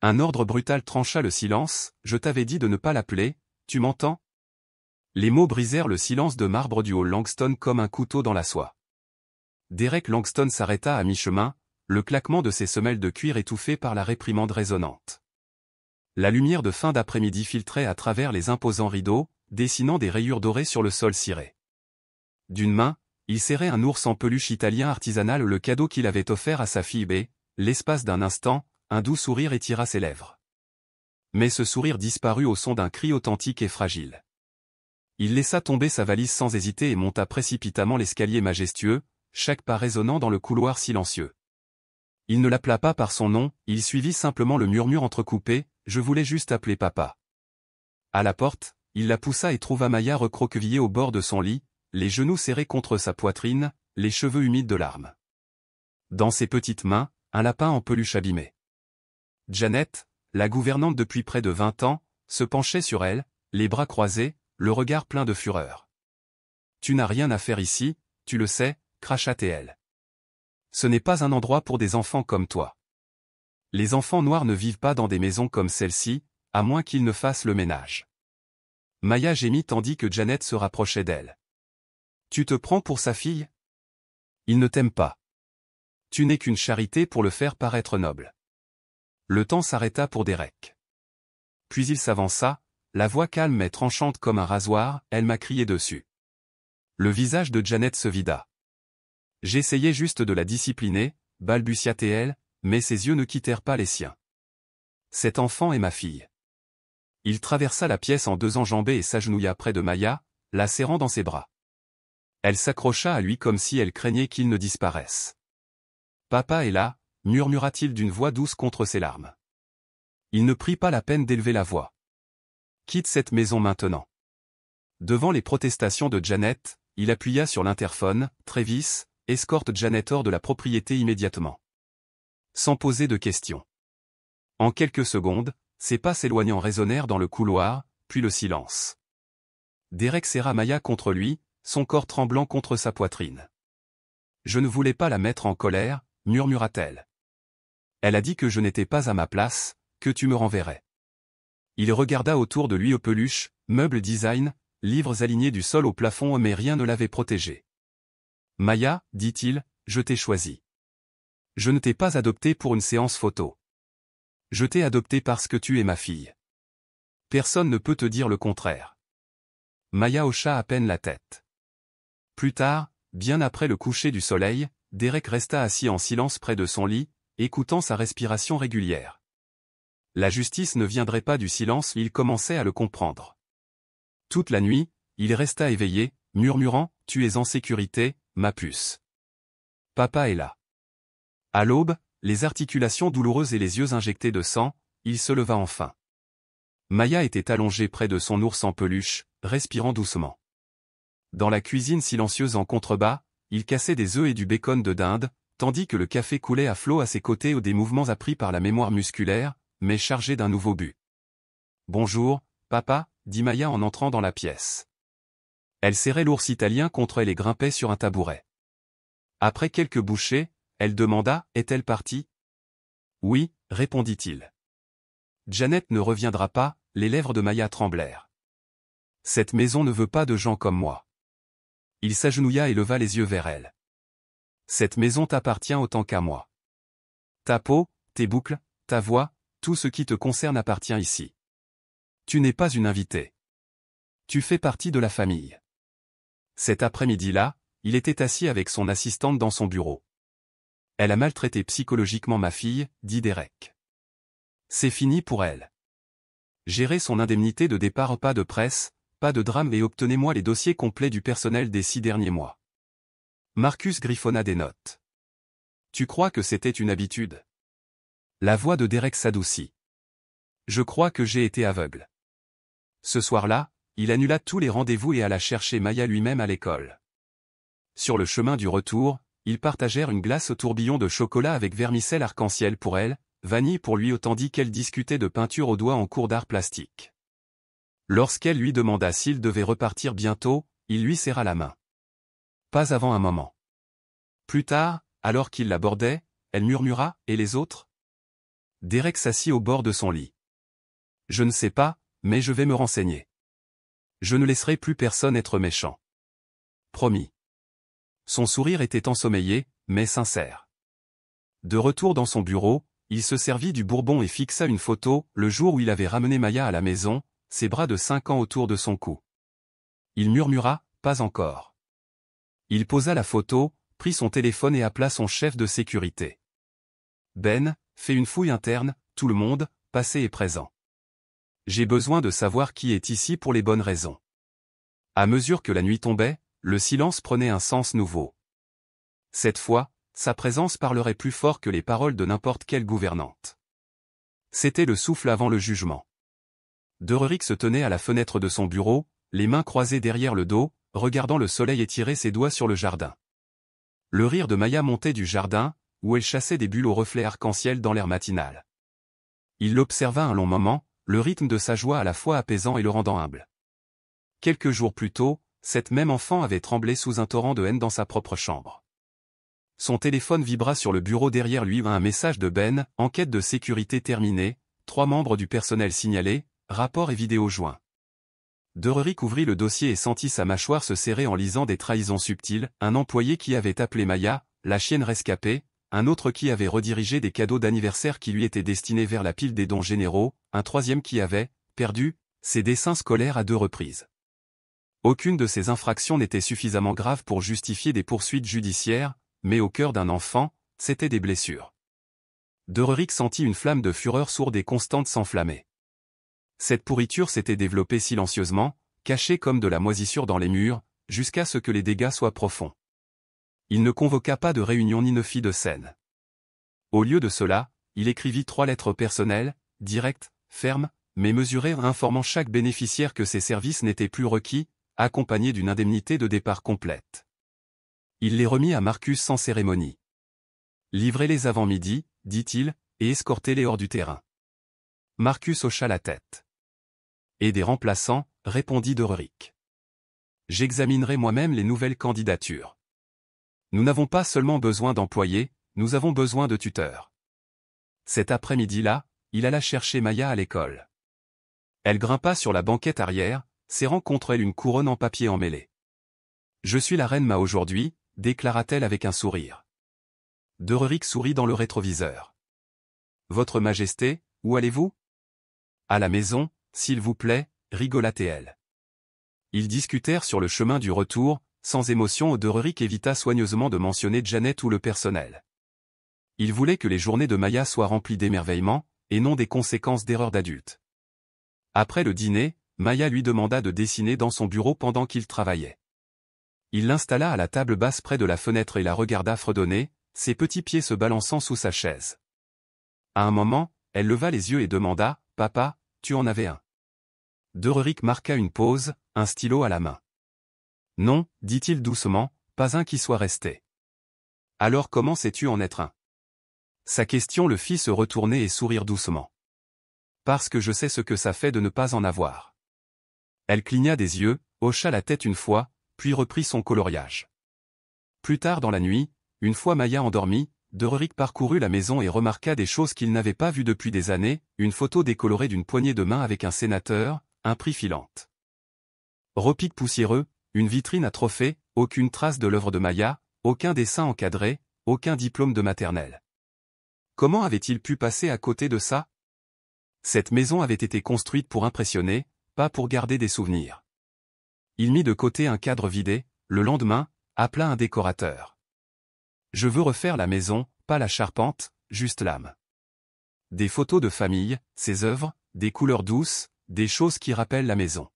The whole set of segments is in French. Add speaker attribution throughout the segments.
Speaker 1: Un ordre brutal trancha le silence, « Je t'avais dit de ne pas l'appeler, tu m'entends ?» Les mots brisèrent le silence de marbre du hall Langston comme un couteau dans la soie. Derek Langston s'arrêta à mi-chemin, le claquement de ses semelles de cuir étouffé par la réprimande résonnante. La lumière de fin d'après-midi filtrait à travers les imposants rideaux, dessinant des rayures dorées sur le sol ciré. D'une main, il serrait un ours en peluche italien artisanal, le cadeau qu'il avait offert à sa fille B. L'espace d'un instant, un doux sourire étira ses lèvres. Mais ce sourire disparut au son d'un cri authentique et fragile. Il laissa tomber sa valise sans hésiter et monta précipitamment l'escalier majestueux, chaque pas résonnant dans le couloir silencieux. Il ne l'appela pas par son nom, il suivit simplement le murmure entrecoupé, « Je voulais juste appeler papa ». À la porte, il la poussa et trouva Maya recroquevillée au bord de son lit, les genoux serrés contre sa poitrine, les cheveux humides de larmes. Dans ses petites mains, un lapin en peluche abîmé. Janet, la gouvernante depuis près de 20 ans, se penchait sur elle, les bras croisés, le regard plein de fureur. « Tu n'as rien à faire ici, tu le sais », cracha-t-elle. « Ce n'est pas un endroit pour des enfants comme toi. Les enfants noirs ne vivent pas dans des maisons comme celle-ci, à moins qu'ils ne fassent le ménage. » Maya gémit tandis que Janet se rapprochait d'elle. « Tu te prends pour sa fille ? Il ne t'aime pas. Tu n'es qu'une charité pour le faire paraître noble. » Le temps s'arrêta pour Derek. Puis il s'avança, la voix calme mais tranchante comme un rasoir, « Elle m'a crié dessus. » Le visage de Janet se vida. « J'essayais juste de la discipliner, » balbutia-t-elle, mais ses yeux ne quittèrent pas les siens. « Cet enfant est ma fille. » Il traversa la pièce en 2 enjambées et s'agenouilla près de Maya, la serrant dans ses bras. Elle s'accrocha à lui comme si elle craignait qu'il ne disparaisse. « Papa est là », murmura-t-il d'une voix douce contre ses larmes. Il ne prit pas la peine d'élever la voix. « Quitte cette maison maintenant. » Devant les protestations de Janet, il appuya sur l'interphone, « Travis, escorte Janet hors de la propriété immédiatement. » Sans poser de questions. En quelques secondes, ses pas s'éloignant résonnèrent dans le couloir, puis le silence. Derek serra Maya contre lui, son corps tremblant contre sa poitrine. « Je ne voulais pas la mettre en colère, » murmura-t-elle. « Elle a dit que je n'étais pas à ma place, que tu me renverrais. » Il regarda autour de lui aux peluches, meubles design, livres alignés du sol au plafond mais rien ne l'avait protégé. « Maya, dit-il, je t'ai choisi. Je ne t'ai pas adoptée pour une séance photo. Je t'ai adoptée parce que tu es ma fille. Personne ne peut te dire le contraire. » Maya hocha à peine la tête. Plus tard, bien après le coucher du soleil, Derek resta assis en silence près de son lit, écoutant sa respiration régulière. La justice ne viendrait pas du silence, il commençait à le comprendre. Toute la nuit, il resta éveillé, murmurant, « Tu es en sécurité, ma puce. Papa est là. » À l'aube, les articulations douloureuses et les yeux injectés de sang, il se leva enfin. Maya était allongée près de son ours en peluche, respirant doucement. Dans la cuisine silencieuse en contrebas, il cassait des œufs et du bacon de dinde, tandis que le café coulait à flot à ses côtés ou des mouvements appris par la mémoire musculaire, mais chargés d'un nouveau but. « Bonjour, papa » dit Maya en entrant dans la pièce. Elle serrait l'ours italien contre elle et grimpait sur un tabouret. Après quelques bouchées, elle demanda, « Est-elle partie ?» « Oui » répondit-il. « Janet ne reviendra pas » les lèvres de Maya tremblèrent. « Cette maison ne veut pas de gens comme moi. » Il s'agenouilla et leva les yeux vers elle. « Cette maison t'appartient autant qu'à moi. Ta peau, tes boucles, ta voix, tout ce qui te concerne appartient ici. Tu n'es pas une invitée. Tu fais partie de la famille. » Cet après-midi-là, il était assis avec son assistante dans son bureau. « Elle a maltraité psychologiquement ma fille » dit Derek. « C'est fini pour elle. Gérez son indemnité de départ, pas de presse, pas de drame et obtenez-moi les dossiers complets du personnel des 6 derniers mois. » Marcus griffonna des notes. « Tu crois que c'était une habitude ?» La voix de Derek s'adoucit. « Je crois que j'ai été aveugle. » Ce soir-là, il annula tous les rendez-vous et alla chercher Maya lui-même à l'école. Sur le chemin du retour, ils partagèrent une glace au tourbillon de chocolat avec vermicelle arc-en-ciel pour elle, vanille pour lui tandis qu'elle discutait de peinture au doigt en cours d'art plastique. Lorsqu'elle lui demanda s'il devait repartir bientôt, il lui serra la main. Pas avant un moment. Plus tard, alors qu'il l'abordait, elle murmura, « Et les autres ? Derek s'assit au bord de son lit. Je ne sais pas, mais je vais me renseigner. Je ne laisserai plus personne être méchant. Promis. Son sourire était ensommeillé, mais sincère. De retour dans son bureau, il se servit du bourbon et fixa une photo, le jour où il avait ramené Maya à la maison, ses bras de 5 ans autour de son cou. Il murmura, pas encore. Il posa la photo, prit son téléphone et appela son chef de sécurité. Ben, fais une fouille interne, tout le monde, passé et présent. J'ai besoin de savoir qui est ici pour les bonnes raisons. À mesure que la nuit tombait, le silence prenait un sens nouveau. Cette fois, sa présence parlerait plus fort que les paroles de n'importe quelle gouvernante. C'était le souffle avant le jugement. Dererick se tenait à la fenêtre de son bureau, les mains croisées derrière le dos, regardant le soleil étirer ses doigts sur le jardin. Le rire de Maya montait du jardin, où elle chassait des bulles aux reflets arc-en-ciel dans l'air matinal. Il l'observa un long moment, le rythme de sa joie à la fois apaisant et le rendant humble. Quelques jours plus tôt, cette même enfant avait tremblé sous un torrent de haine dans sa propre chambre. Son téléphone vibra sur le bureau derrière lui un message de Ben, enquête de sécurité terminée, 3 membres du personnel signalés, rapport et vidéo joints. Dererick ouvrit le dossier et sentit sa mâchoire se serrer en lisant des trahisons subtiles, un employé qui avait appelé Maya, la chienne rescapée, un autre qui avait redirigé des cadeaux d'anniversaire qui lui étaient destinés vers la pile des dons généraux, un troisième qui avait, perdu, ses dessins scolaires à 2 reprises. Aucune de ces infractions n'était suffisamment grave pour justifier des poursuites judiciaires, mais au cœur d'un enfant, c'étaient des blessures. Dererick sentit une flamme de fureur sourde et constante s'enflammer. Cette pourriture s'était développée silencieusement, cachée comme de la moisissure dans les murs, jusqu'à ce que les dégâts soient profonds. Il ne convoqua pas de réunion ni ne fit de scène. Au lieu de cela, il écrivit 3 lettres personnelles, directes, fermes, mais mesurées, informant chaque bénéficiaire que ses services n'étaient plus requis, accompagnées d'une indemnité de départ complète. Il les remit à Marcus sans cérémonie. Livrez-les avant midi, dit-il, et escortez-les hors du terrain. Marcus hocha la tête. Et des remplaçants, répondit Dererick. J'examinerai moi-même les nouvelles candidatures. Nous n'avons pas seulement besoin d'employés, nous avons besoin de tuteurs. Cet après-midi-là, il alla chercher Maya à l'école. Elle grimpa sur la banquette arrière, serrant contre elle une couronne en papier emmêlé. Je suis la reine Ma aujourd'hui, déclara-t-elle avec un sourire. Dererick sourit dans le rétroviseur. Votre Majesté, où allez-vous? À la maison, s'il vous plaît, rigolait-elle. Ils discutèrent sur le chemin du retour, sans émotion. Dererick évita soigneusement de mentionner Janet ou le personnel. Il voulait que les journées de Maya soient remplies d'émerveillement, et non des conséquences d'erreurs d'adultes. Après le dîner, Maya lui demanda de dessiner dans son bureau pendant qu'il travaillait. Il l'installa à la table basse près de la fenêtre et la regarda fredonner, ses petits pieds se balançant sous sa chaise. À un moment, elle leva les yeux et demanda, « Papa, tu en avais un ?» Dererick marqua une pause, un stylo à la main. « Non, dit-il doucement, pas un qui soit resté. »« Alors comment sais-tu en être un ?» Sa question le fit se retourner et sourire doucement. « Parce que je sais ce que ça fait de ne pas en avoir. » Elle cligna des yeux, hocha la tête une fois, puis reprit son coloriage. Plus tard dans la nuit, une fois Maya endormie, Dererick parcourut la maison et remarqua des choses qu'il n'avait pas vues depuis des années, une photo décolorée d'une poignée de main avec un sénateur, un prix filante. Repique poussiéreux, une vitrine à trophées, aucune trace de l'œuvre de Maya, aucun dessin encadré, aucun diplôme de maternelle. Comment avait-il pu passer à côté de ça? Cette maison avait été construite pour impressionner, pas pour garder des souvenirs. Il mit de côté un cadre vidé, le lendemain, appela un décorateur. « Je veux refaire la maison, pas la charpente, juste l'âme. » Des photos de famille, ses œuvres, des couleurs douces, des choses qui rappellent la maison.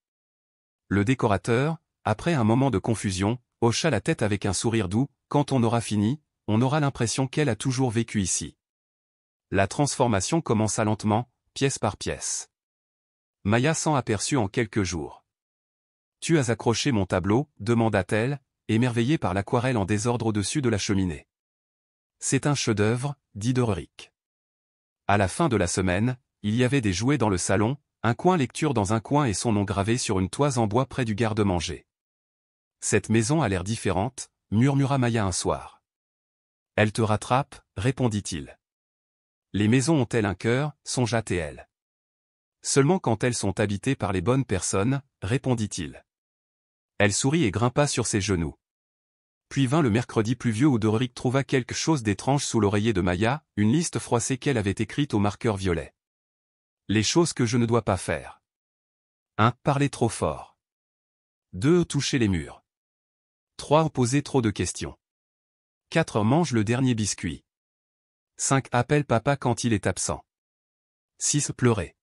Speaker 1: Le décorateur, après un moment de confusion, hocha la tête avec un sourire doux, « Quand on aura fini, on aura l'impression qu'elle a toujours vécu ici. » La transformation commença lentement, pièce par pièce. Maya s'en aperçut en quelques jours. « Tu as accroché mon tableau ?» demanda-t-elle, émerveillée par l'aquarelle en désordre au-dessus de la cheminée. « C'est un chef-d'œuvre, dit Dererick. » À la fin de la semaine, il y avait des jouets dans le salon, un coin lecture dans un coin et son nom gravé sur une toise en bois près du garde-manger. « Cette maison a l'air différente, » murmura Maya un soir. « Elle te rattrape, répondit-il. Les maisons ont-elles un cœur, songea-t-elle. Seulement quand elles sont habitées par les bonnes personnes, répondit-il. Elle sourit et grimpa sur ses genoux. Puis vint le mercredi pluvieux où Doric trouva quelque chose d'étrange sous l'oreiller de Maya, une liste froissée qu'elle avait écrite au marqueur violet. Les choses que je ne dois pas faire. 1. Parler trop fort. 2. Toucher les murs. 3. Poser trop de questions. 4. Mange le dernier biscuit. 5. Appelle papa quand il est absent. 6. Pleurer.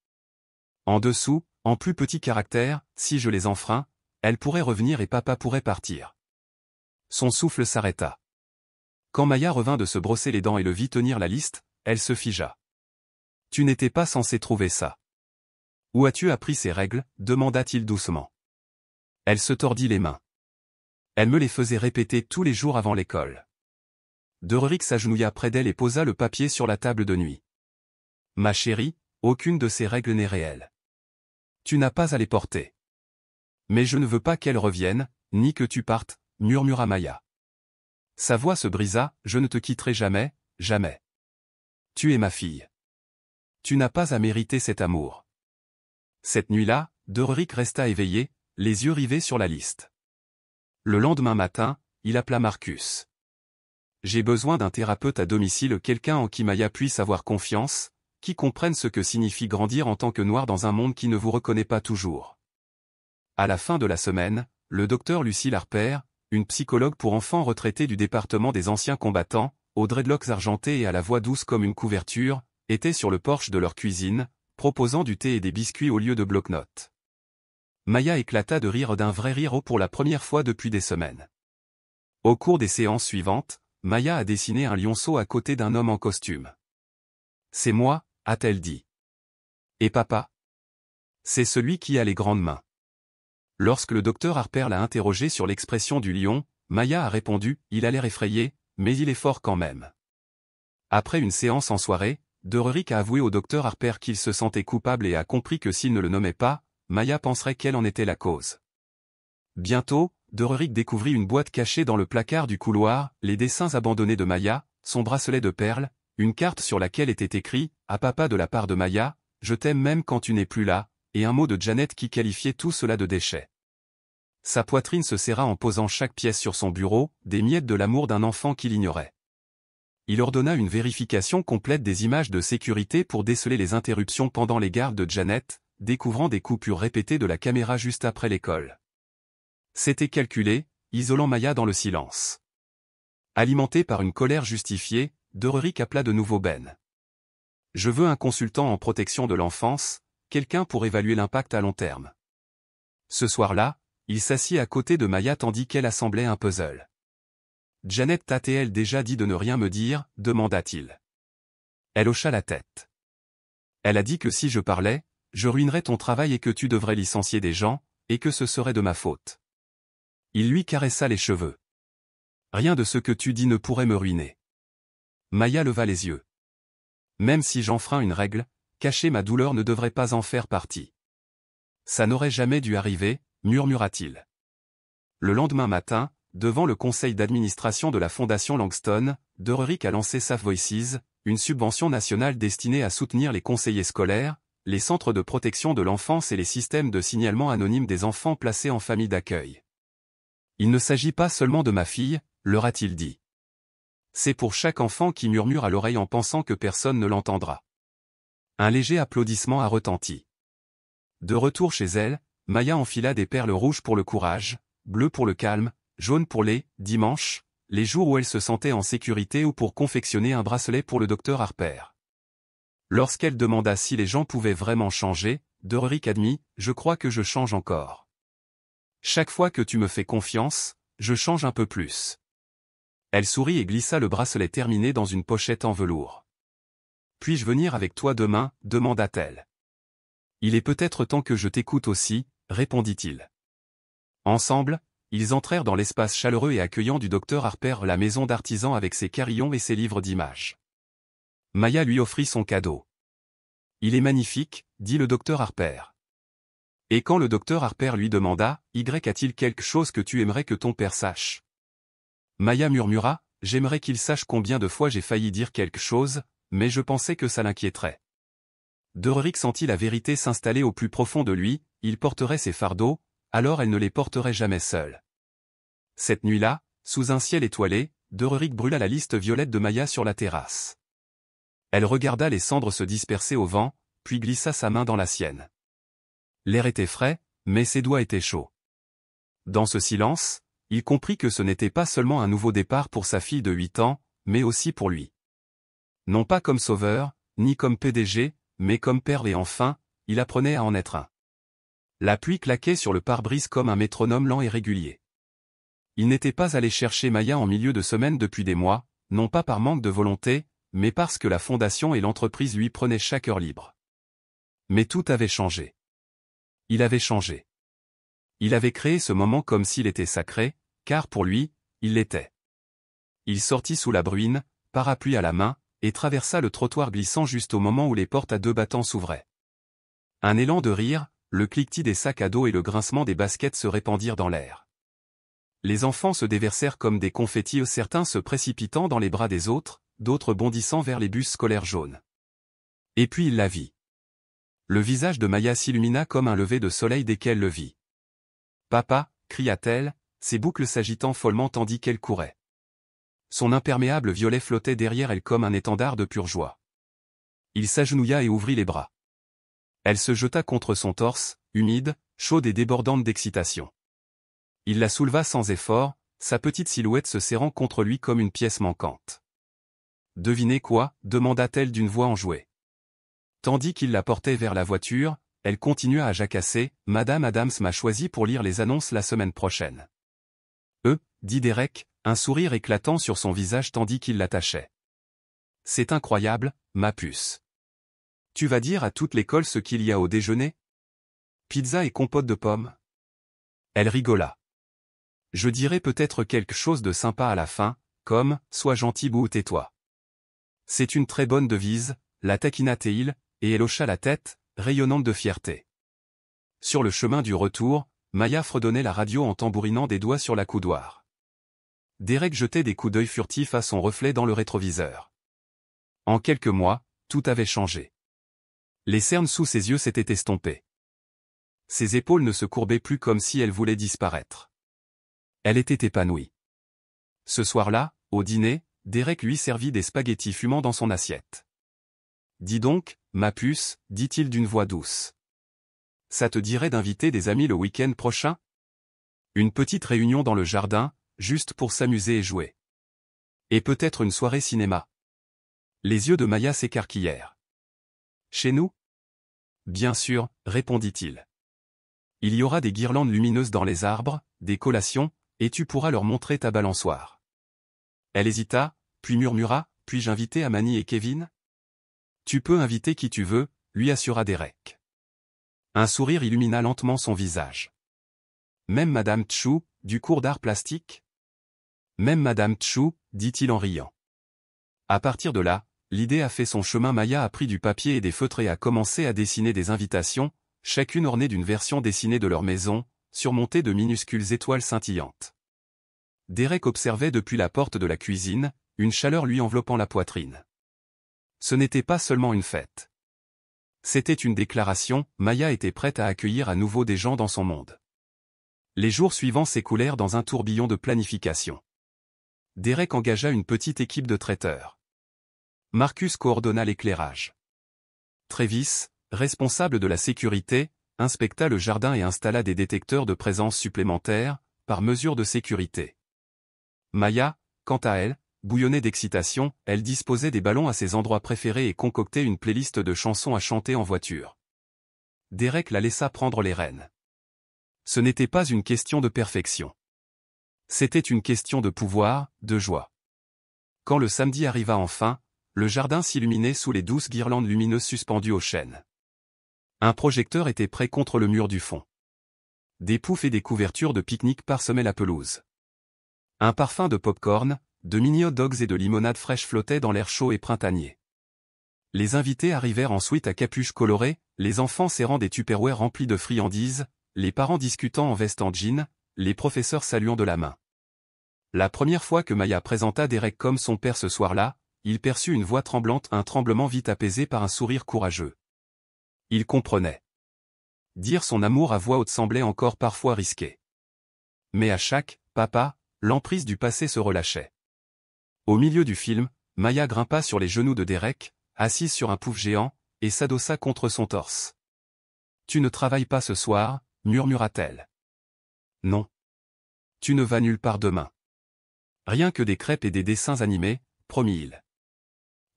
Speaker 1: En dessous, en plus petit caractère, si je les enfreins, elle pourrait revenir et papa pourrait partir. Son souffle s'arrêta. Quand Maya revint de se brosser les dents et le vit tenir la liste, elle se figea. Tu n'étais pas censé trouver ça. Où as-tu appris ces règles, demanda-t-il doucement. Elle se tordit les mains. Elle me les faisait répéter tous les jours avant l'école. Doric s'agenouilla près d'elle et posa le papier sur la table de nuit. Ma chérie, aucune de ces règles n'est réelle. Tu n'as pas à les porter. Mais je ne veux pas qu'elles reviennent, ni que tu partes, murmura Maya. Sa voix se brisa, je ne te quitterai jamais, jamais. Tu es ma fille. Tu n'as pas à mériter cet amour. Cette nuit-là, Doric resta éveillé, les yeux rivés sur la liste. Le lendemain matin, il appela Marcus. J'ai besoin d'un thérapeute à domicile, quelqu'un en qui Maya puisse avoir confiance, qui comprenne ce que signifie grandir en tant que noir dans un monde qui ne vous reconnaît pas toujours. À la fin de la semaine, le docteur Lucille Harper, une psychologue pour enfants retraitée du département des anciens combattants, aux dreadlocks argentés et à la voix douce comme une couverture, était sur le porche de leur cuisine, proposant du thé et des biscuits au lieu de bloc-notes. Maya éclata de rire d'un vrai rire pour la première fois depuis des semaines. Au cours des séances suivantes, Maya a dessiné un lionceau à côté d'un homme en costume. C'est moi, a-t-elle dit. Et papa? C'est celui qui a les grandes mains. Lorsque le docteur Harper l'a interrogé sur l'expression du lion, Maya a répondu, il a l'air effrayé, mais il est fort quand même. Après une séance en soirée, Doric a avoué au docteur Harper qu'il se sentait coupable et a compris que s'il ne le nommait pas, Maya penserait qu'elle en était la cause. Bientôt, Doric découvrit une boîte cachée dans le placard du couloir, les dessins abandonnés de Maya, son bracelet de perles, une carte sur laquelle était écrit « À papa de la part de Maya, je t'aime même quand tu n'es plus là », et un mot de Janet qui qualifiait tout cela de déchet. Sa poitrine se serra en posant chaque pièce sur son bureau, des miettes de l'amour d'un enfant qu'il ignorait. Il ordonna une vérification complète des images de sécurité pour déceler les interruptions pendant les gardes de Janet, découvrant des coupures répétées de la caméra juste après l'école. C'était calculé, isolant Maya dans le silence. Alimenté par une colère justifiée, Doric appela de nouveau Ben. Je veux un consultant en protection de l'enfance, quelqu'un pour évaluer l'impact à long terme. Ce soir-là, il s'assit à côté de Maya tandis qu'elle assemblait un puzzle. Janet t'a-t-elle déjà dit de ne rien me dire, demanda-t-il. Elle hocha la tête. Elle a dit que si je parlais, je ruinerais ton travail et que tu devrais licencier des gens, et que ce serait de ma faute. Il lui caressa les cheveux. Rien de ce que tu dis ne pourrait me ruiner. Maya leva les yeux. Même si j'enfreins une règle, cacher ma douleur ne devrait pas en faire partie. Ça n'aurait jamais dû arriver, murmura-t-il. Le lendemain matin, devant le conseil d'administration de la Fondation Langston, Doric a lancé Safe Voices, une subvention nationale destinée à soutenir les conseillers scolaires, les centres de protection de l'enfance et les systèmes de signalement anonyme des enfants placés en famille d'accueil. Il ne s'agit pas seulement de ma fille, leur a-t-il dit. C'est pour chaque enfant qui murmure à l'oreille en pensant que personne ne l'entendra. Un léger applaudissement a retenti. De retour chez elle, Maya enfila des perles rouges pour le courage, bleues pour le calme, jaunes pour les « dimanches », les jours où elle se sentait en sécurité ou pour confectionner un bracelet pour le docteur Harper. Lorsqu'elle demanda si les gens pouvaient vraiment changer, Doric admit « Je crois que je change encore. Chaque fois que tu me fais confiance, je change un peu plus. » Elle sourit et glissa le bracelet terminé dans une pochette en velours. « Puis-je venir avec toi demain ?» demanda-t-elle. « Il est peut-être temps que je t'écoute aussi », répondit-il. Ensemble, ils entrèrent dans l'espace chaleureux et accueillant du docteur Harper, la maison d'artisan avec ses carillons et ses livres d'images. Maya lui offrit son cadeau. « Il est magnifique », dit le docteur Harper. Et quand le docteur Harper lui demanda, « Y a-t-il quelque chose que tu aimerais que ton père sache ?» Maya murmura, « J'aimerais qu'il sache combien de fois j'ai failli dire quelque chose, mais je pensais que ça l'inquiéterait. Derrick sentit la vérité s'installer au plus profond de lui, il porterait ses fardeaux, alors elle ne les porterait jamais seule. Cette nuit-là, sous un ciel étoilé, Derrick brûla la liste violette de Maya sur la terrasse. Elle regarda les cendres se disperser au vent, puis glissa sa main dans la sienne. L'air était frais, mais ses doigts étaient chauds. Dans ce silence, il comprit que ce n'était pas seulement un nouveau départ pour sa fille de 8 ans, mais aussi pour lui. Non pas comme sauveur, ni comme PDG, mais comme père et enfin, il apprenait à en être un. La pluie claquait sur le pare-brise comme un métronome lent et régulier. Il n'était pas allé chercher Maya en milieu de semaine depuis des mois, non pas par manque de volonté, mais parce que la fondation et l'entreprise lui prenaient chaque heure libre. Mais tout avait changé. Il avait changé. Il avait créé ce moment comme s'il était sacré, car pour lui, il l'était. Il sortit sous la bruine, parapluie à la main, et traversa le trottoir glissant juste au moment où les portes à deux battants s'ouvraient. Un élan de rire, le cliquetis des sacs à dos et le grincement des baskets se répandirent dans l'air. Les enfants se déversèrent comme des confettis, certains se précipitant dans les bras des autres, d'autres bondissant vers les bus scolaires jaunes. Et puis il la vit. Le visage de Maya s'illumina comme un lever de soleil dès qu'elle le vit. « Papa » cria-t-elle, ses boucles s'agitant follement tandis qu'elle courait. Son imperméable violet flottait derrière elle comme un étendard de pure joie. Il s'agenouilla et ouvrit les bras. Elle se jeta contre son torse, humide, chaude et débordante d'excitation. Il la souleva sans effort, sa petite silhouette se serrant contre lui comme une pièce manquante. « Devinez quoi » demanda-t-elle d'une voix enjouée. Tandis qu'il la portait vers la voiture, elle continua à jacasser, « Madame Adams m'a choisi pour lire les annonces la semaine prochaine. » Dit Derek, un sourire éclatant sur son visage tandis qu'il l'attachait. « C'est incroyable, ma puce. Tu vas dire à toute l'école ce qu'il y a au déjeuner? Pizza et compote de pommes ?» Elle rigola. « Je dirai peut-être quelque chose de sympa à la fin, comme « Sois gentil ou tais-toi. » C'est une très bonne devise, la taquina-t-il, et elle hocha la tête, rayonnante de fierté. Sur le chemin du retour, Maya fredonnait la radio en tambourinant des doigts sur la coudoir. Derek jetait des coups d'œil furtifs à son reflet dans le rétroviseur. En quelques mois, tout avait changé. Les cernes sous ses yeux s'étaient estompées. Ses épaules ne se courbaient plus comme si elle voulait disparaître. Elle était épanouie. Ce soir-là, au dîner, Derek lui servit des spaghettis fumant dans son assiette. « Dis donc, ma puce, dit-il d'une voix douce. Ça te dirait d'inviter des amis le week-end prochain? Une petite réunion dans le jardin, juste pour s'amuser et jouer. Et peut-être une soirée cinéma. » Les yeux de Maya s'écarquillèrent. « Chez nous? » Bien sûr, répondit-il. Il y aura des guirlandes lumineuses dans les arbres, des collations, et tu pourras leur montrer ta balançoire. Elle hésita, puis murmura, « Puis-je inviter Amani et Kevin? » Tu peux inviter qui tu veux, lui assura Derek. Un sourire illumina lentement son visage. Même Madame Tchou, du cours d'art plastique? Même Madame Tchou, dit-il en riant. À partir de là, l'idée a fait son chemin. Maya a pris du papier et des feutres et a commencé à dessiner des invitations, chacune ornée d'une version dessinée de leur maison, surmontée de minuscules étoiles scintillantes. Derek observait depuis la porte de la cuisine, une chaleur lui enveloppant la poitrine. Ce n'était pas seulement une fête. C'était une déclaration, Maya était prête à accueillir à nouveau des gens dans son monde. Les jours suivants s'écoulèrent dans un tourbillon de planification. Derek engagea une petite équipe de traiteurs. Marcus coordonna l'éclairage. Travis, responsable de la sécurité, inspecta le jardin et installa des détecteurs de présence supplémentaires, par mesure de sécurité. Maya, quant à elle, bouillonnait d'excitation, elle disposait des ballons à ses endroits préférés et concoctait une playlist de chansons à chanter en voiture. Derek la laissa prendre les rênes. Ce n'était pas une question de perfection. C'était une question de pouvoir, de joie. Quand le samedi arriva enfin, le jardin s'illuminait sous les douces guirlandes lumineuses suspendues aux chênes. Un projecteur était prêt contre le mur du fond. Des poufs et des couvertures de pique-nique parsemaient la pelouse. Un parfum de pop-corn, de mini hot dogs et de limonade fraîche flottait dans l'air chaud et printanier. Les invités arrivèrent en suite à capuches colorées, les enfants serrant des tupperwares remplis de friandises, les parents discutant en veste en jean, les professeurs saluant de la main. La première fois que Maya présenta Derek comme son père ce soir-là, il perçut une voix tremblante, un tremblement vite apaisé par un sourire courageux. Il comprenait. Dire son amour à voix haute semblait encore parfois risqué. Mais à chaque « papa », l'emprise du passé se relâchait. Au milieu du film, Maya grimpa sur les genoux de Derek, assise sur un pouf géant, et s'adossa contre son torse. « Tu ne travailles pas ce soir » murmura-t-elle. « Non. Tu ne vas nulle part demain. Rien que des crêpes et des dessins animés, promit-il.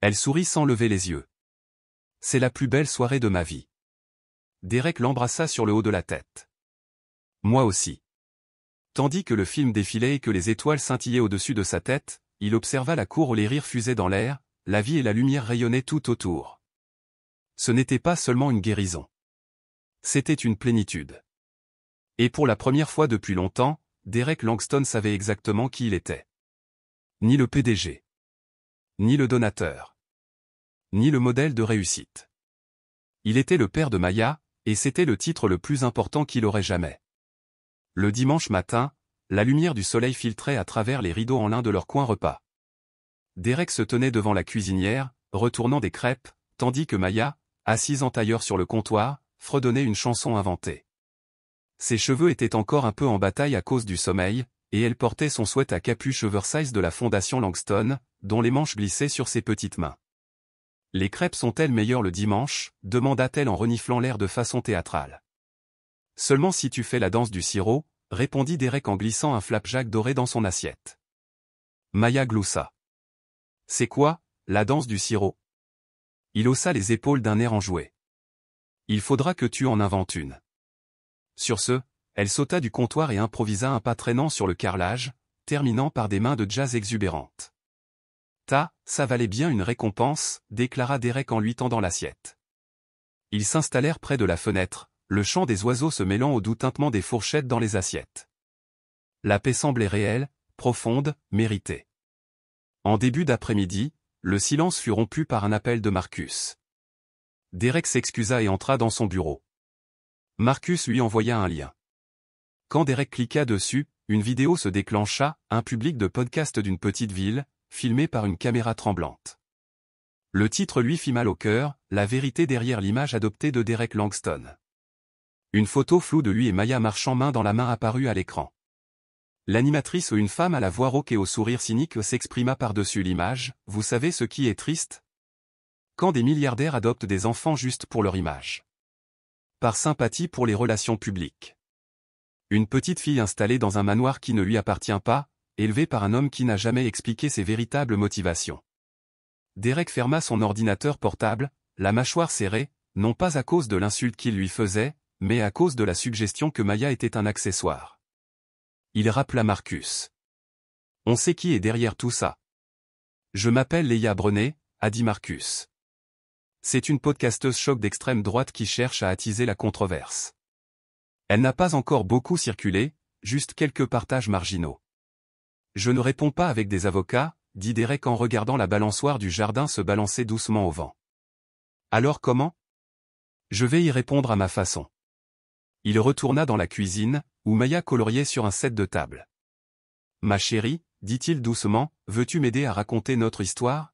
Speaker 1: Elle sourit sans lever les yeux. « C'est la plus belle soirée de ma vie. » Derek l'embrassa sur le haut de la tête. « Moi aussi. » Tandis que le film défilait et que les étoiles scintillaient au-dessus de sa tête, il observa la cour où les rires fusaient dans l'air, la vie et la lumière rayonnaient tout autour. Ce n'était pas seulement une guérison. C'était une plénitude. Et pour la première fois depuis longtemps, Derek Langston savait exactement qui il était. Ni le PDG. Ni le donateur. Ni le modèle de réussite. Il était le père de Maya, et c'était le titre le plus important qu'il aurait jamais. Le dimanche matin, la lumière du soleil filtrait à travers les rideaux en lin de leur coin repas. Derek se tenait devant la cuisinière, retournant des crêpes, tandis que Maya, assise en tailleur sur le comptoir, fredonnait une chanson inventée. Ses cheveux étaient encore un peu en bataille à cause du sommeil, et elle portait son sweat à capuche oversize de la Fondation Langston, dont les manches glissaient sur ses petites mains. « Les crêpes sont-elles meilleures le dimanche » demanda-t-elle en reniflant l'air de façon théâtrale. « Seulement si tu fais la danse du sirop » répondit Derek en glissant un flapjack doré dans son assiette. Maya gloussa. « C'est quoi, la danse du sirop » Il haussa les épaules d'un air enjoué. « Il faudra que tu en inventes une. » Sur ce, elle sauta du comptoir et improvisa un pas traînant sur le carrelage, terminant par des mains de jazz exubérantes. « Ça valait bien une récompense » déclara Derek en lui tendant l'assiette. Ils s'installèrent près de la fenêtre, le chant des oiseaux se mêlant au doux tintement des fourchettes dans les assiettes. La paix semblait réelle, profonde, méritée. En début d'après-midi, le silence fut rompu par un appel de Marcus. Derek s'excusa et entra dans son bureau. Marcus lui envoya un lien. Quand Derek cliqua dessus, une vidéo se déclencha, un public de podcast d'une petite ville, filmé par une caméra tremblante. Le titre lui fit mal au cœur, la vérité derrière l'image adoptée de Derek Langston. Une photo floue de lui et Maya marchant main dans la main apparut à l'écran. L'animatrice ou une femme à la voix rauque et au sourire cynique s'exprima par-dessus l'image, « Vous savez ce qui est triste ? Quand des milliardaires adoptent des enfants juste pour leur image. Par sympathie pour les relations publiques. Une petite fille installée dans un manoir qui ne lui appartient pas, élevée par un homme qui n'a jamais expliqué ses véritables motivations. » Derek ferma son ordinateur portable, la mâchoire serrée, non pas à cause de l'insulte qu'il lui faisait, mais à cause de la suggestion que Maya était un accessoire. Il rappela Marcus. « On sait qui est derrière tout ça. »« Je m'appelle Leia Brené » a dit Marcus. C'est une podcasteuse choc d'extrême droite qui cherche à attiser la controverse. Elle n'a pas encore beaucoup circulé, juste quelques partages marginaux. Je ne réponds pas avec des avocats, dit Derek en regardant la balançoire du jardin se balancer doucement au vent. Alors comment ? Je vais y répondre à ma façon. Il retourna dans la cuisine, où Maya coloriait sur un set de table. Ma chérie, dit-il doucement, veux-tu m'aider à raconter notre histoire ?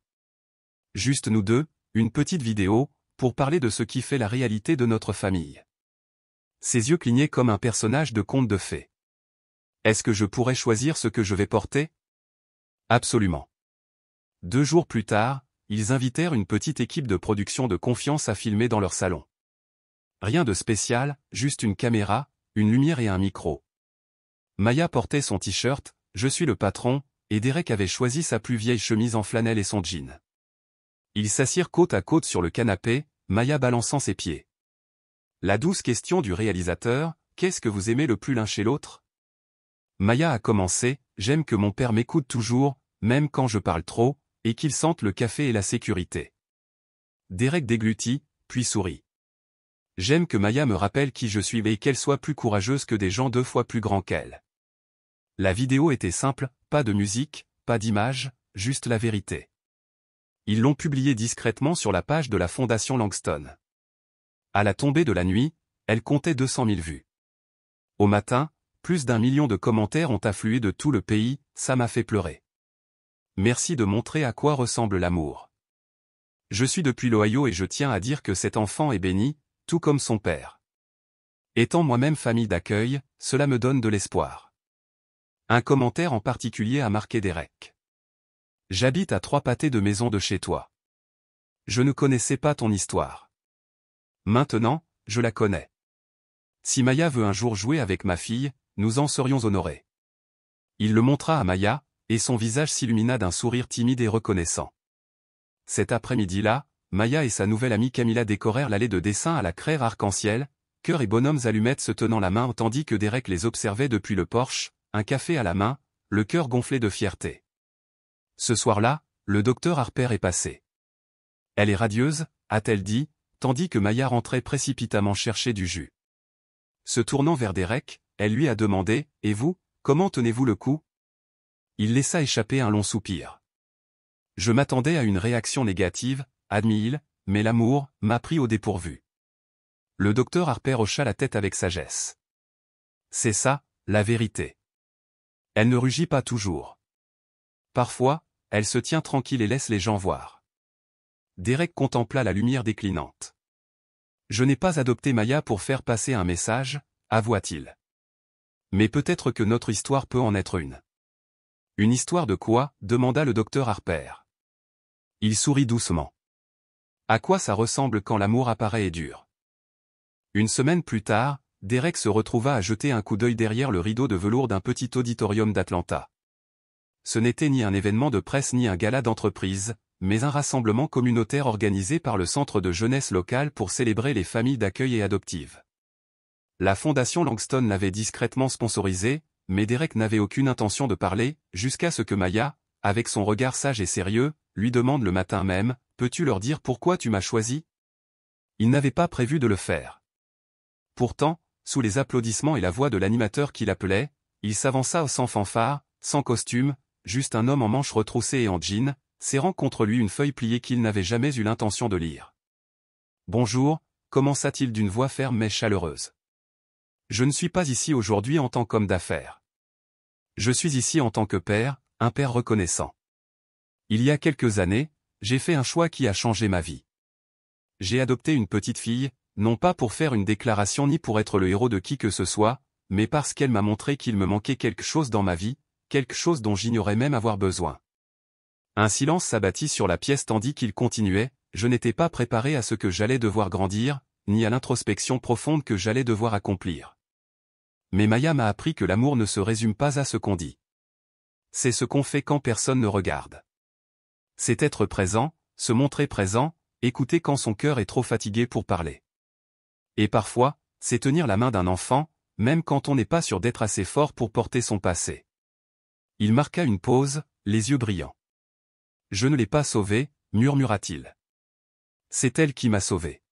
Speaker 1: Juste nous deux, une petite vidéo, pour parler de ce qui fait la réalité de notre famille. Ses yeux clignaient comme un personnage de conte de fées. Est-ce que je pourrais choisir ce que je vais porter ? Absolument. 2 jours plus tard, ils invitèrent une petite équipe de production de confiance à filmer dans leur salon. Rien de spécial, juste une caméra, une lumière et un micro. Maya portait son t-shirt, « Je suis le patron », et Derek avait choisi sa plus vieille chemise en flanelle et son jean. Ils s'assirent côte à côte sur le canapé, Maya balançant ses pieds. La douce question du réalisateur, « Qu'est-ce que vous aimez le plus l'un chez l'autre ?» Maya a commencé, « J'aime que mon père m'écoute toujours, même quand je parle trop, et qu'il sente le café et la sécurité. » Derek déglutit, puis sourit. « J'aime que Maya me rappelle qui je suis et qu'elle soit plus courageuse que des gens 2 fois plus grands qu'elle. » La vidéo était simple, pas de musique, pas d'image, juste la vérité. Ils l'ont publiée discrètement sur la page de la Fondation Langston. À la tombée de la nuit, elle comptait 200 000 vues. Au matin, plus d'1 million de commentaires ont afflué de tout le pays, ça m'a fait pleurer. Merci de montrer à quoi ressemble l'amour. Je suis depuis l'Ohio et je tiens à dire que cet enfant est béni, tout comme son père. Étant moi-même famille d'accueil, cela me donne de l'espoir. Un commentaire en particulier a marqué Derek. J'habite à 3 pâtés de maison de chez toi. Je ne connaissais pas ton histoire. Maintenant, je la connais. Si Maya veut un jour jouer avec ma fille, nous en serions honorés. Il le montra à Maya, et son visage s'illumina d'un sourire timide et reconnaissant. Cet après-midi-là, Maya et sa nouvelle amie Camilla décorèrent l'allée de dessin à la craie arc-en-ciel, cœurs et bonhommes allumettes se tenant la main tandis que Derek les observait depuis le porche, un café à la main, le cœur gonflé de fierté. Ce soir-là, le docteur Harper est passé. Elle est radieuse, a-t-elle dit, tandis que Maya rentrait précipitamment chercher du jus. Se tournant vers Derek, elle lui a demandé, « Et vous, comment tenez-vous le coup ?» Il laissa échapper un long soupir. « Je m'attendais à une réaction négative, » admit-il, « mais l'amour m'a pris au dépourvu. » Le docteur Harper hocha la tête avec sagesse. « C'est ça, la vérité. Elle ne rugit pas toujours. Parfois, elle se tient tranquille et laisse les gens voir. » Derek contempla la lumière déclinante. « Je n'ai pas adopté Maya pour faire passer un message, » avoua-t-il. « Mais peut-être que notre histoire peut en être une. » « Une histoire de quoi ?» demanda le docteur Harper. Il sourit doucement. « À quoi ça ressemble quand l'amour apparaît et dure ?» Une semaine plus tard, Derek se retrouva à jeter un coup d'œil derrière le rideau de velours d'un petit auditorium d'Atlanta. Ce n'était ni un événement de presse ni un gala d'entreprise, mais un rassemblement communautaire organisé par le centre de jeunesse local pour célébrer les familles d'accueil et adoptives. La fondation Langston l'avait discrètement sponsorisé, mais Derek n'avait aucune intention de parler, jusqu'à ce que Maya, avec son regard sage et sérieux, lui demande le matin même, « Peux-tu leur dire pourquoi tu m'as choisi ?» Il n'avait pas prévu de le faire. Pourtant, sous les applaudissements et la voix de l'animateur qui l'appelait, il s'avança sans fanfare, sans costume, juste un homme en manches retroussées et en jean, serrant contre lui une feuille pliée qu'il n'avait jamais eu l'intention de lire. « Bonjour », commença-t-il d'une voix ferme mais chaleureuse. « Je ne suis pas ici aujourd'hui en tant qu'homme d'affaires. Je suis ici en tant que père, un père reconnaissant. Il y a quelques années, j'ai fait un choix qui a changé ma vie. J'ai adopté une petite fille, non pas pour faire une déclaration ni pour être le héros de qui que ce soit, mais parce qu'elle m'a montré qu'il me manquait quelque chose dans ma vie, quelque chose dont j'ignorais même avoir besoin. » Un silence s'abattit sur la pièce tandis qu'il continuait, « Je n'étais pas préparé à ce que j'allais devoir grandir, ni à l'introspection profonde que j'allais devoir accomplir. Mais Maya m'a appris que l'amour ne se résume pas à ce qu'on dit. C'est ce qu'on fait quand personne ne regarde. C'est être présent, se montrer présent, écouter quand son cœur est trop fatigué pour parler. Et parfois, c'est tenir la main d'un enfant, même quand on n'est pas sûr d'être assez fort pour porter son passé. » Il marqua une pause, les yeux brillants. « Je ne l'ai pas sauvée, » murmura-t-il. « C'est elle qui m'a sauvé. »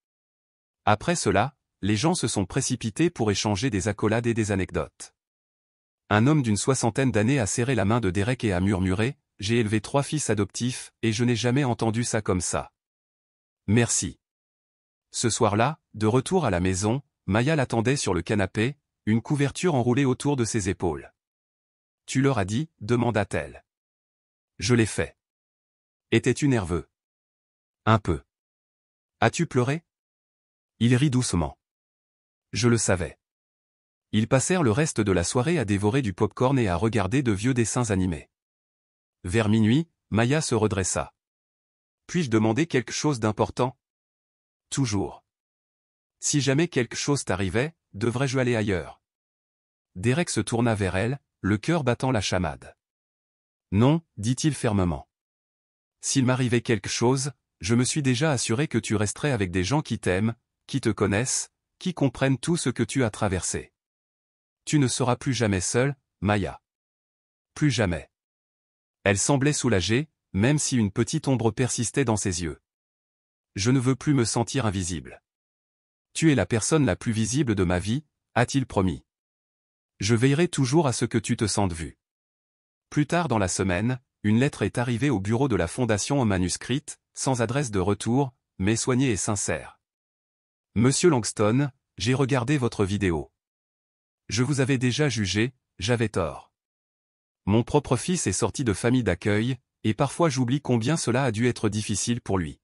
Speaker 1: Après cela, les gens se sont précipités pour échanger des accolades et des anecdotes. Un homme d'une 60aine d'années a serré la main de Derek et a murmuré, « J'ai élevé 3 fils adoptifs, et je n'ai jamais entendu ça comme ça. Merci. » Ce soir-là, de retour à la maison, Maya l'attendait sur le canapé, une couverture enroulée autour de ses épaules. « Tu leur as dit ?» demanda-t-elle. « Je l'ai fait. » « Étais-tu nerveux ? » ?»« Un peu. »« As-tu pleuré ? » Il rit doucement. « Je le savais. » Ils passèrent le reste de la soirée à dévorer du pop-corn et à regarder de vieux dessins animés. Vers minuit, Maya se redressa. « Puis-je demander quelque chose d'important ? » « Toujours. »« Si jamais quelque chose t'arrivait, devrais-je aller ailleurs ?» Derek se tourna vers elle, le cœur battant la chamade. « Non, » dit-il fermement. « S'il m'arrivait quelque chose, je me suis déjà assuré que tu resterais avec des gens qui t'aiment, qui te connaissent, qui comprennent tout ce que tu as traversé. Tu ne seras plus jamais seule, Maya. Plus jamais. » Elle semblait soulagée, même si une petite ombre persistait dans ses yeux. « Je ne veux plus me sentir invisible. Tu es la personne la plus visible de ma vie, » a-t-il promis. « Je veillerai toujours à ce que tu te sentes vue. » Plus tard dans la semaine, une lettre est arrivée au bureau de la fondation en manuscrite, sans adresse de retour, mais soignée et sincère. « Monsieur Langston, j'ai regardé votre vidéo. Je vous avais déjà jugé, j'avais tort. Mon propre fils est sorti de famille d'accueil, et parfois j'oublie combien cela a dû être difficile pour lui.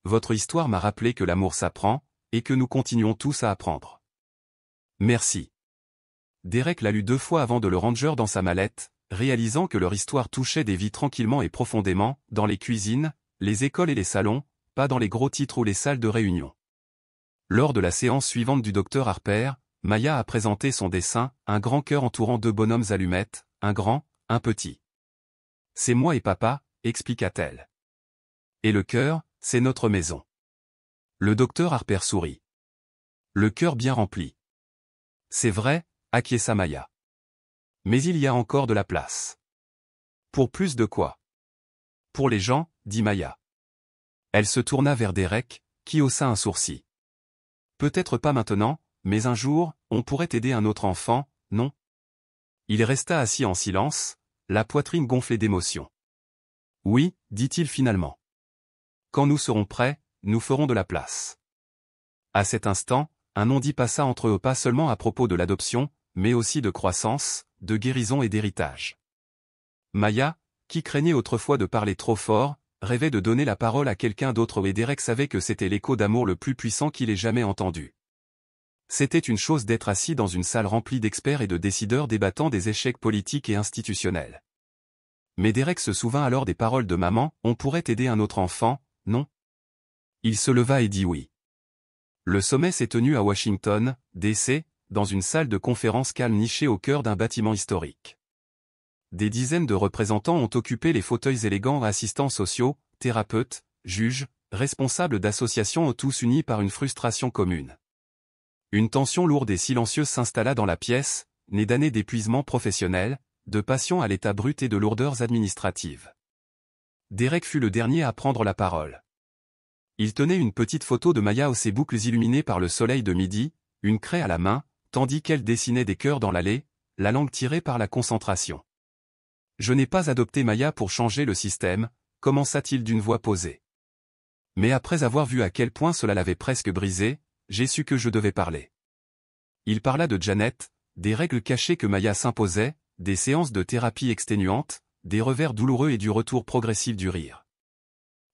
Speaker 1: Votre histoire m'a rappelé que l'amour s'apprend, et que nous continuons tous à apprendre. Merci. Derek l'a lu 2 fois avant de le ranger dans sa mallette, réalisant que leur histoire touchait des vies tranquillement et profondément, dans les cuisines, les écoles et les salons, pas dans les gros titres ou les salles de réunion. Lors de la séance suivante du docteur Harper, Maya a présenté son dessin, un grand cœur entourant 2 bonhommes allumettes, un grand, un petit. C'est moi et papa, expliqua-t-elle. Et le cœur, c'est notre maison. Le docteur Harper sourit. Le cœur bien rempli. C'est vrai, acquiesça Maya. Mais il y a encore de la place. Pour plus de quoi? Pour les gens, dit Maya. Elle se tourna vers Derek, qui haussa un sourcil. Peut-être pas maintenant, mais un jour, on pourrait aider un autre enfant, non? Il resta assis en silence, la poitrine gonflée d'émotion. Oui, dit-il finalement. Quand nous serons prêts, nous ferons de la place. À cet instant, un non-dit passa entre eux pas seulement à propos de l'adoption, mais aussi de croissance, de guérison et d'héritage. Maya, qui craignait autrefois de parler trop fort, rêvait de donner la parole à quelqu'un d'autre et Derek savait que c'était l'écho d'amour le plus puissant qu'il ait jamais entendu. C'était une chose d'être assis dans une salle remplie d'experts et de décideurs débattant des échecs politiques et institutionnels. Mais Derek se souvint alors des paroles de maman, on pourrait aider un autre enfant, non? Il se leva et dit oui. Le sommet s'est tenu à Washington, D.C., dans une salle de conférence calme nichée au cœur d'un bâtiment historique. Des dizaines de représentants ont occupé les fauteuils élégants, assistants sociaux, thérapeutes, juges, responsables d'associations tous unis par une frustration commune. Une tension lourde et silencieuse s'installa dans la pièce, née d'années d'épuisement professionnel, de passion à l'état brut et de lourdeurs administratives. Derek fut le dernier à prendre la parole. Il tenait une petite photo de Maya aux ses boucles illuminées par le soleil de midi, une craie à la main, tandis qu'elle dessinait des cœurs dans l'allée, la langue tirée par la concentration. Je n'ai pas adopté Maya pour changer le système, commença-t-il d'une voix posée. Mais après avoir vu à quel point cela l'avait presque brisé, j'ai su que je devais parler. Il parla de Janet, des règles cachées que Maya s'imposait, des séances de thérapie exténuantes, des revers douloureux et du retour progressif du rire.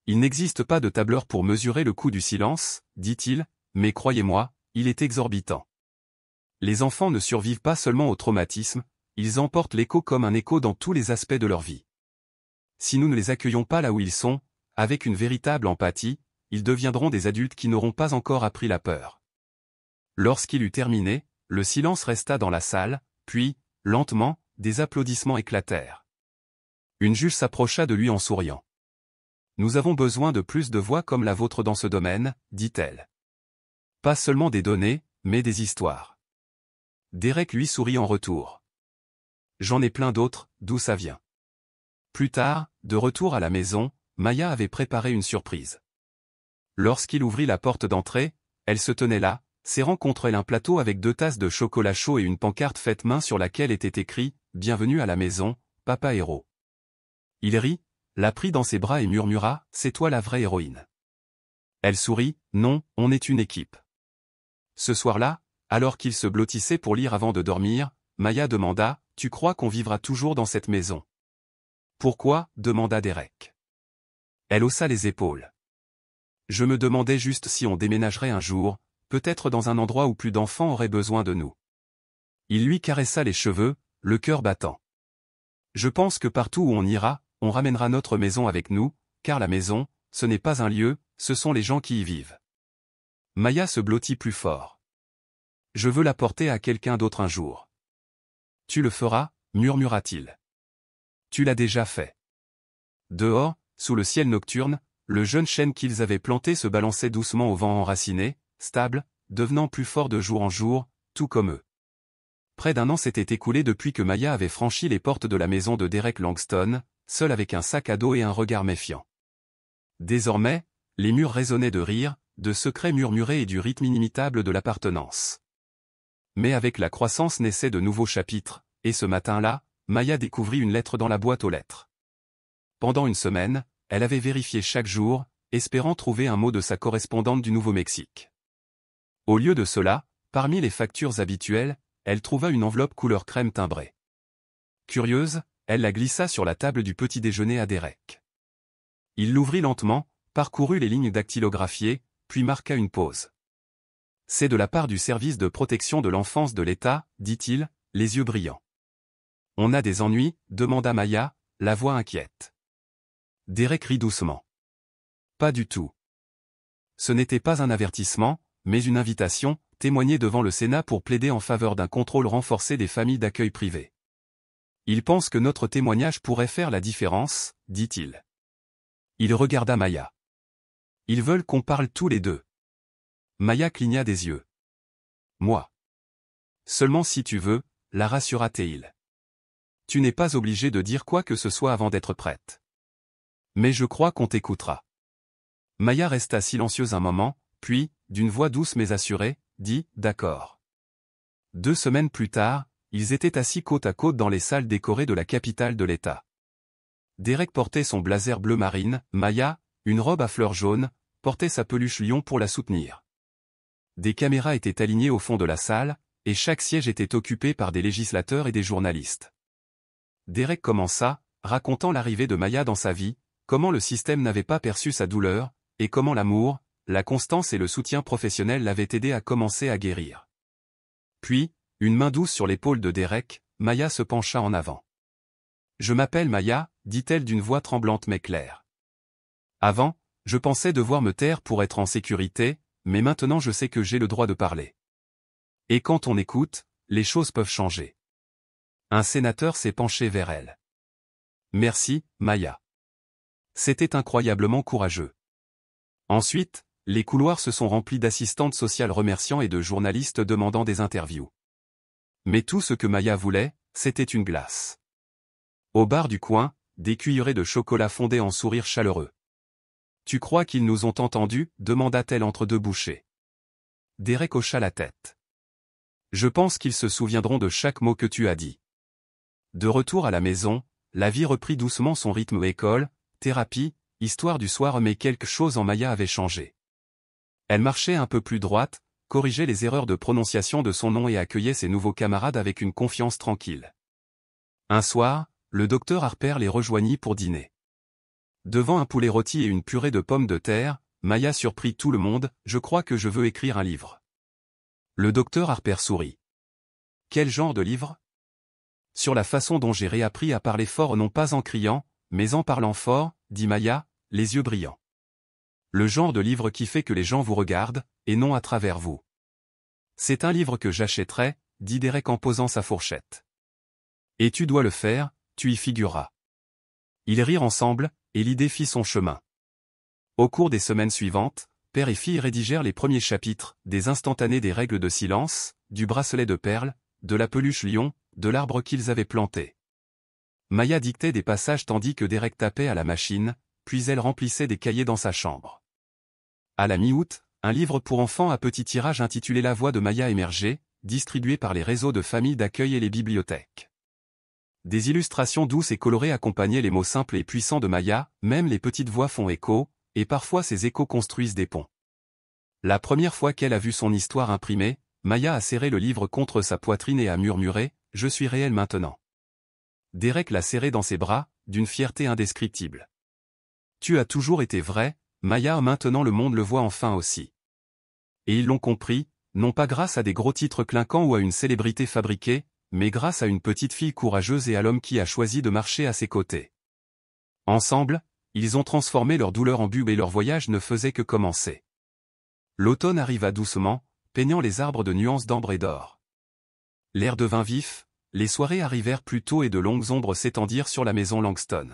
Speaker 1: Il n'existe pas de tableur pour mesurer le coût du silence, dit-il, mais croyez-moi, il est exorbitant. Les enfants ne survivent pas seulement au traumatisme, ils emportent l'écho comme un écho dans tous les aspects de leur vie. Si nous ne les accueillons pas là où ils sont, avec une véritable empathie, ils deviendront des adultes qui n'auront pas encore appris la peur. Lorsqu'il eut terminé, le silence resta dans la salle, puis, lentement, des applaudissements éclatèrent. Une juge s'approcha de lui en souriant. « Nous avons besoin de plus de voix comme la vôtre dans ce domaine, dit-elle. Pas seulement des données, mais des histoires. » Derek lui sourit en retour. « J'en ai plein d'autres, d'où ça vient. » Plus tard, de retour à la maison, Maya avait préparé une surprise. Lorsqu'il ouvrit la porte d'entrée, elle se tenait là, serrant contre elle un plateau avec 2 tasses de chocolat chaud et une pancarte faite main sur laquelle était écrit « Bienvenue à la maison, papa héros ». Il rit, la prit dans ses bras et murmura « C'est toi la vraie héroïne ». Elle sourit « Non, on est une équipe ». Ce soir-là, alors qu'il se blottissait pour lire avant de dormir, Maya demanda « Tu crois qu'on vivra toujours dans cette maison ?» Pourquoi demanda Derek. Elle haussa les épaules. Je me demandais juste si on déménagerait un jour, peut-être dans un endroit où plus d'enfants auraient besoin de nous. Il lui caressa les cheveux, le cœur battant. Je pense que partout où on ira, on ramènera notre maison avec nous, car la maison, ce n'est pas un lieu, ce sont les gens qui y vivent. Maya se blottit plus fort. Je veux la porter à quelqu'un d'autre un jour. Tu le feras, murmura-t-il. Tu l'as déjà fait. Dehors, sous le ciel nocturne, le jeune chêne qu'ils avaient planté se balançait doucement au vent enraciné, stable, devenant plus fort de jour en jour, tout comme eux. Près d'1 an s'était écoulé depuis que Maya avait franchi les portes de la maison de Derek Langston, seul avec un sac à dos et un regard méfiant. Désormais, les murs résonnaient de rire, de secrets murmurés et du rythme inimitable de l'appartenance. Mais avec la croissance naissaient de nouveaux chapitres, et ce matin-là, Maya découvrit une lettre dans la boîte aux lettres. Pendant une semaine, elle avait vérifié chaque jour, espérant trouver un mot de sa correspondante du Nouveau-Mexique. Au lieu de cela, parmi les factures habituelles, elle trouva une enveloppe couleur crème timbrée. Curieuse, elle la glissa sur la table du petit déjeuner à Derek. Il l'ouvrit lentement, parcourut les lignes dactylographiées, puis marqua une pause. « C'est de la part du service de protection de l'enfance de l'État, dit-il, les yeux brillants. « On a des ennuis ?» demanda Maya, la voix inquiète. Derek rit doucement. « Pas du tout. Ce n'était pas un avertissement, mais une invitation, témoigner devant le Sénat pour plaider en faveur d'un contrôle renforcé des familles d'accueil privées. Il pense que notre témoignage pourrait faire la différence, dit-il. » Il regarda Maya. « Ils veulent qu'on parle tous les deux. » Maya cligna des yeux. « Moi. Seulement si tu veux, la rassura-t-il. Tu n'es pas obligé de dire quoi que ce soit avant d'être prête. Mais je crois qu'on t'écoutera. » Maya resta silencieuse un moment, puis, d'une voix douce mais assurée, dit « D'accord. » 2 semaines plus tard, ils étaient assis côte à côte dans les salles décorées de la capitale de l'État. Derek portait son blazer bleu marine, Maya, une robe à fleurs jaunes, portait sa peluche lion pour la soutenir. Des caméras étaient alignées au fond de la salle, et chaque siège était occupé par des législateurs et des journalistes. Derek commença, racontant l'arrivée de Maya dans sa vie, comment le système n'avait pas perçu sa douleur, et comment l'amour, la constance et le soutien professionnel l'avaient aidé à commencer à guérir. Puis, une main douce sur l'épaule de Derek, Maya se pencha en avant. « Je m'appelle Maya, » dit-elle d'une voix tremblante mais claire. « Avant, je pensais devoir me taire pour être en sécurité, mais maintenant je sais que j'ai le droit de parler. Et quand on écoute, les choses peuvent changer. » Un sénateur s'est penché vers elle. « Merci, Maya. C'était incroyablement courageux. » Ensuite, les couloirs se sont remplis d'assistantes sociales remerciant et de journalistes demandant des interviews. Mais tout ce que Maya voulait, c'était une glace. Au bar du coin, des cuillerées de chocolat fondaient en sourires chaleureux. « Tu crois qu'ils nous ont entendus ?» demanda-t-elle entre 2 bouchées. Derek hocha la tête. « Je pense qu'ils se souviendront de chaque mot que tu as dit. » De retour à la maison, la vie reprit doucement son rythme école, thérapie, histoire du soir mais quelque chose en Maya avait changé. Elle marchait un peu plus droite, corrigeait les erreurs de prononciation de son nom et accueillait ses nouveaux camarades avec une confiance tranquille. Un soir, le docteur Harper les rejoignit pour dîner. Devant un poulet rôti et une purée de pommes de terre, Maya surprit tout le monde, « Je crois que je veux écrire un livre. » Le docteur Harper sourit. « Quel genre de livre ? » Sur la façon dont j'ai réappris à parler fort non pas en criant, mais en parlant fort, dit Maya, les yeux brillants. Le genre de livre qui fait que les gens vous regardent, et non à travers vous. C'est un livre que j'achèterai, dit Derek en posant sa fourchette. Et tu dois le faire, tu y figureras. Ils rirent ensemble, et l'idée fit son chemin. Au cours des semaines suivantes, père et fille rédigèrent les premiers chapitres, des instantanés des règles de silence, du bracelet de perles, de la peluche lion, de l'arbre qu'ils avaient planté. Maya dictait des passages tandis que Derek tapait à la machine, puis elle remplissait des cahiers dans sa chambre. À la mi-août, un livre pour enfants à petit tirage intitulé La voix de Maya émergeait, distribué par les réseaux de familles d'accueil et les bibliothèques. Des illustrations douces et colorées accompagnaient les mots simples et puissants de Maya, même les petites voix font écho, et parfois ces échos construisent des ponts. La première fois qu'elle a vu son histoire imprimée, Maya a serré le livre contre sa poitrine et a murmuré « Je suis réel maintenant ». Derek l'a serré dans ses bras, d'une fierté indescriptible. « Tu as toujours été vrai, Maya, maintenant le monde le voit enfin aussi. » Et ils l'ont compris, non pas grâce à des gros titres clinquants ou à une célébrité fabriquée, mais grâce à une petite fille courageuse et à l'homme qui a choisi de marcher à ses côtés. Ensemble, ils ont transformé leur douleur en bulbe et leur voyage ne faisait que commencer. L'automne arriva doucement, peignant les arbres de nuances d'ambre et d'or. L'air devint vif, les soirées arrivèrent plus tôt et de longues ombres s'étendirent sur la maison Langston.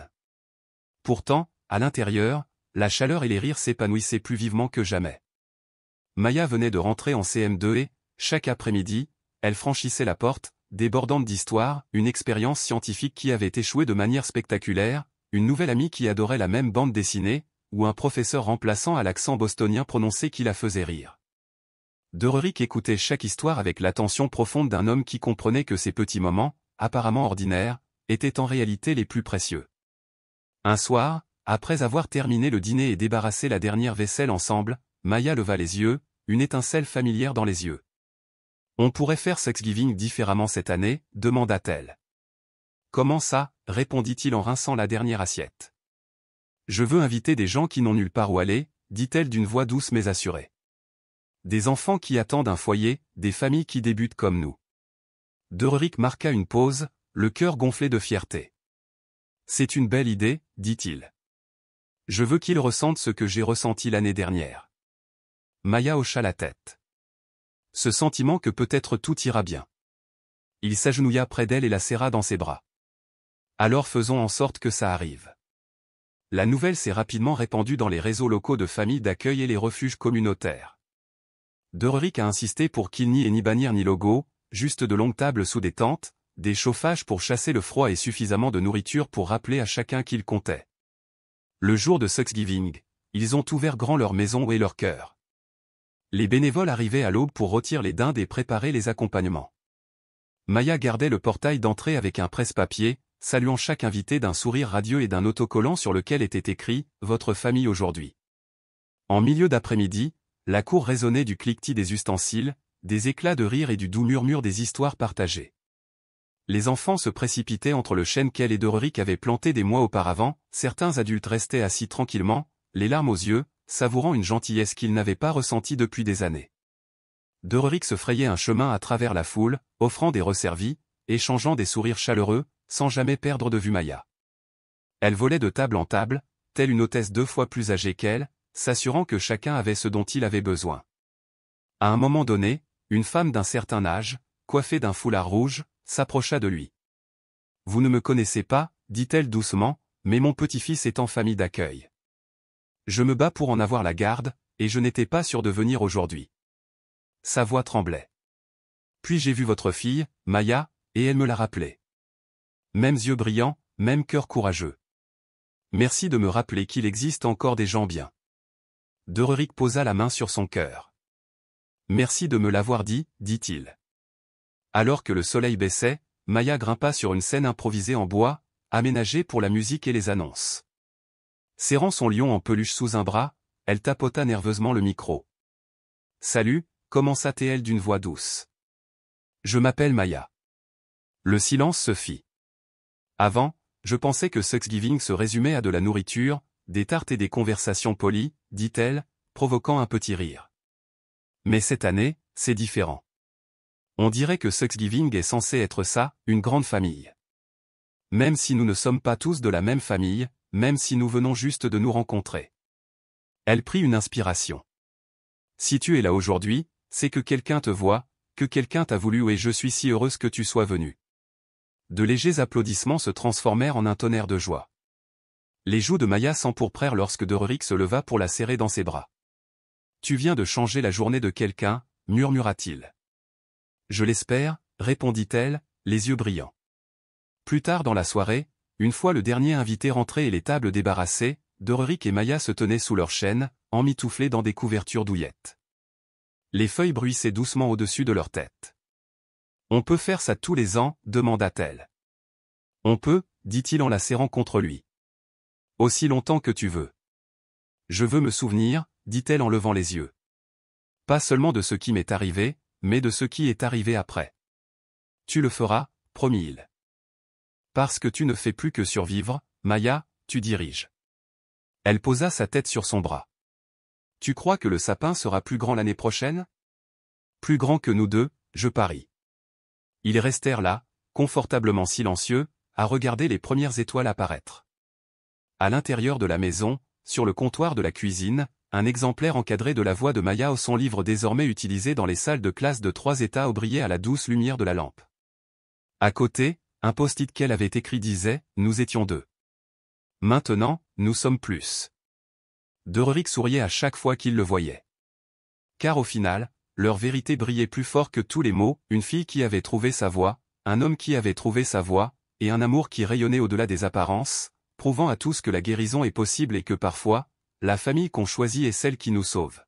Speaker 1: Pourtant, à l'intérieur, la chaleur et les rires s'épanouissaient plus vivement que jamais. Maya venait de rentrer en CM2 et, chaque après-midi, elle franchissait la porte, débordante d'histoire, une expérience scientifique qui avait échoué de manière spectaculaire, une nouvelle amie qui adorait la même bande dessinée, ou un professeur remplaçant à l'accent bostonien prononcé qui la faisait rire. Dererick écoutait chaque histoire avec l'attention profonde d'un homme qui comprenait que ces petits moments, apparemment ordinaires, étaient en réalité les plus précieux. Un soir, après avoir terminé le dîner et débarrassé la dernière vaisselle ensemble, Maya leva les yeux, une étincelle familière dans les yeux. « On pourrait faire Thanksgiving différemment cette année ?» demanda-t-elle. « Comment ça ?» répondit-il en rinçant la dernière assiette. Je veux inviter des gens qui n'ont nulle part où aller, dit-elle d'une voix douce mais assurée. Des enfants qui attendent un foyer, des familles qui débutent comme nous. Dörrick marqua une pause, le cœur gonflé de fierté. C'est une belle idée, dit-il. Je veux qu'ils ressentent ce que j'ai ressenti l'année dernière. Maya hocha la tête. Ce sentiment que peut-être tout ira bien. Il s'agenouilla près d'elle et la serra dans ses bras. Alors faisons en sorte que ça arrive. La nouvelle s'est rapidement répandue dans les réseaux locaux de familles d'accueil et les refuges communautaires. Dörrick a insisté pour qu'il n'y ait ni bannière ni logo, juste de longues tables sous des tentes, des chauffages pour chasser le froid et suffisamment de nourriture pour rappeler à chacun qu'il comptait. Le jour de Thanksgiving, ils ont ouvert grand leur maison et leur cœur. Les bénévoles arrivaient à l'aube pour rôtir les dindes et préparer les accompagnements. Maya gardait le portail d'entrée avec un presse-papier, saluant chaque invité d'un sourire radieux et d'un autocollant sur lequel était écrit « Votre famille aujourd'hui ». En milieu d'après-midi, la cour résonnait du cliquetis des ustensiles, des éclats de rire et du doux murmure des histoires partagées. Les enfants se précipitaient entre le chêne qu'elle et Dörrick avaient planté des mois auparavant, certains adultes restaient assis tranquillement, les larmes aux yeux, savourant une gentillesse qu'ils n'avaient pas ressentie depuis des années. Dörrick se frayait un chemin à travers la foule, offrant des resservis, échangeant des sourires chaleureux, sans jamais perdre de vue Maya. Elle volait de table en table, telle une hôtesse 2 fois plus âgée qu'elle, s'assurant que chacun avait ce dont il avait besoin. À un moment donné, une femme d'un certain âge, coiffée d'un foulard rouge, s'approcha de lui. « Vous ne me connaissez pas, dit-elle doucement, mais mon petit-fils est en famille d'accueil. Je me bats pour en avoir la garde, et je n'étais pas sûr de venir aujourd'hui. » Sa voix tremblait. Puis j'ai vu votre fille, Maya, et elle me l'a rappelé. Mêmes yeux brillants, même cœur courageux. Merci de me rappeler qu'il existe encore des gens bien. Dörrick posa la main sur son cœur. Merci de me l'avoir dit, dit-il. Alors que le soleil baissait, Maya grimpa sur une scène improvisée en bois, aménagée pour la musique et les annonces. Serrant son lion en peluche sous un bras, elle tapota nerveusement le micro. « Salut », commença-t-elle d'une voix douce. « Je m'appelle Maya. » Le silence se fit. Avant, je pensais que Thanksgiving se résumait à de la nourriture, des tartes et des conversations polies, dit-elle, provoquant un petit rire. Mais cette année, c'est différent. On dirait que Thanksgiving est censé être ça, une grande famille. Même si nous ne sommes pas tous de la même famille, même si nous venons juste de nous rencontrer. Elle prit une inspiration. Si tu es là aujourd'hui, c'est que quelqu'un te voit, que quelqu'un t'a voulu et je suis si heureuse que tu sois venu. De légers applaudissements se transformèrent en un tonnerre de joie. Les joues de Maya s'empourprèrent lorsque Dörrick se leva pour la serrer dans ses bras. Tu viens de changer la journée de quelqu'un, murmura-t-il. Je l'espère, répondit-elle, les yeux brillants. Plus tard dans la soirée, une fois le dernier invité rentré et les tables débarrassées, Dörrick et Maya se tenaient sous leur chêne, emmitouflés dans des couvertures douillettes. Les feuilles bruissaient doucement au-dessus de leur tête. On peut faire ça tous les ans, demanda-t-elle. On peut, dit-il en la serrant contre lui. Aussi longtemps que tu veux. Je veux me souvenir, dit-elle en levant les yeux. Pas seulement de ce qui m'est arrivé, mais de ce qui est arrivé après. Tu le feras, promit-il. Parce que tu ne fais plus que survivre, Maya, tu diriges. Elle posa sa tête sur son bras. Tu crois que le sapin sera plus grand l'année prochaine? Plus grand que nous deux, je parie. Ils restèrent là, confortablement silencieux, à regarder les premières étoiles apparaître. À l'intérieur de la maison, sur le comptoir de la cuisine, un exemplaire encadré de la voix de Maya au son livre désormais utilisé dans les salles de classe de 3 états brillait à la douce lumière de la lampe. À côté, un post-it qu'elle avait écrit disait « Nous étions 2. Maintenant, nous sommes plus. » Dörrick souriait à chaque fois qu'il le voyait. Car au final, leur vérité brillait plus fort que tous les mots, une fille qui avait trouvé sa voie, un homme qui avait trouvé sa voie, et un amour qui rayonnait au-delà des apparences, prouvant à tous que la guérison est possible et que parfois, la famille qu'on choisit est celle qui nous sauve.